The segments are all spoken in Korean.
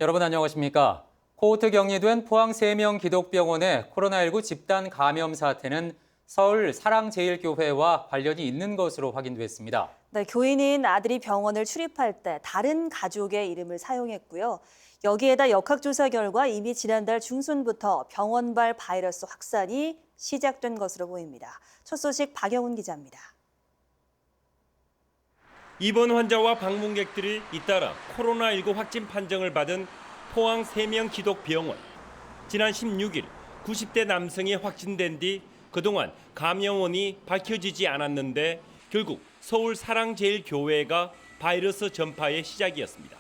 여러분 안녕하십니까? 코호트 격리된 포항 3명 기독병원의 코로나19 집단 감염 사태는 서울 사랑제일교회와 관련이 있는 것으로 확인됐습니다. 네, 교인인 아들이 병원을 출입할 때 다른 가족의 이름을 사용했고요. 여기에다 역학조사 결과 이미 지난달 중순부터 병원발 바이러스 확산이 시작된 것으로 보입니다. 첫 소식 박영훈 기자입니다. 입원 환자와 방문객들이 잇따라 코로나19 확진 판정을 받은 포항 3명 기독병원. 지난 16일 90대 남성이 확진된 뒤 그동안 감염원이 밝혀지지 않았는데 결국 서울 사랑제일교회가 바이러스 전파의 시작이었습니다.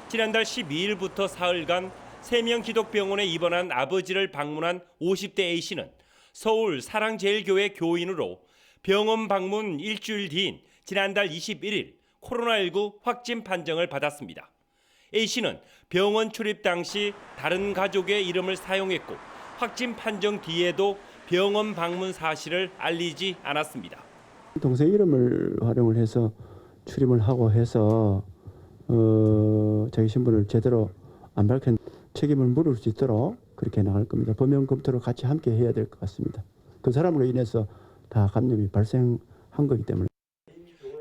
지난달 12일부터 사흘간 3명 기독병원에 입원한 아버지를 방문한 50대 A씨는 서울 사랑제일교회 교인으로 병원 방문 일주일 뒤인 지난달 21일 코로나19 확진 판정을 받았습니다. A씨는 병원 출입 당시 다른 가족의 이름을 사용했고 확진 판정 뒤에도 병원 방문 사실을 알리지 않았습니다. 동생 이름을 활용을 해서 출입을 하고 해서 자기 신분을 제대로 안 밝힌 책임을 물을 수 있도록 그렇게 나갈 겁니다. 범용 검토를 같이 함께 해야 될 것 같습니다. 그 사람으로 인해서 다 감염이 발생한 거기 때문에.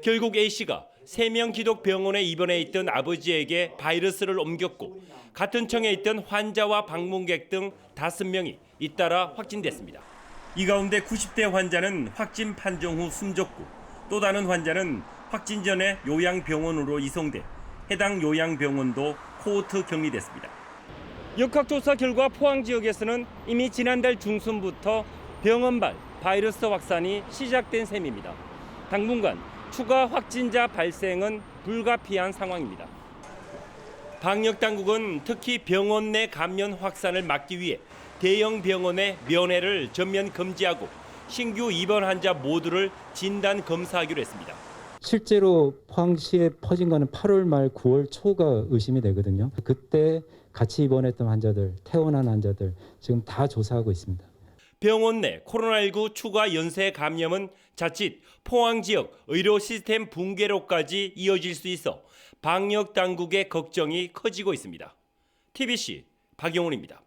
결국 A씨가 3명 기독병원에 입원해 있던 아버지에게 바이러스를 옮겼고 같은 청에 있던 환자와 방문객 등 5명이 잇따라 확진됐습니다. 이 가운데 90대 환자는 확진 판정 후 숨졌고 또 다른 환자는 확진 전에 요양병원으로 이송돼 해당 요양병원도 코호트 격리됐습니다. 역학조사 결과 포항 지역에서는 이미 지난달 중순부터 병원발 바이러스 확산이 시작된 셈입니다. 당분간 추가 확진자 발생은 불가피한 상황입니다. 방역당국은 특히 병원 내 감염 확산을 막기 위해 대형 병원의 면회를 전면 금지하고 신규 입원 환자 모두를 진단 검사하기로 했습니다. 실제로 포항시에 퍼진 거는 8월 말 9월 초가 의심이 되거든요. 그때 같이 입원했던 환자들, 퇴원한 환자들 지금 다 조사하고 있습니다. 병원 내 코로나19 추가 연쇄 감염은 자칫 포항 지역 의료 시스템 붕괴로까지 이어질 수 있어 방역 당국의 걱정이 커지고 있습니다. TBC 박영훈입니다.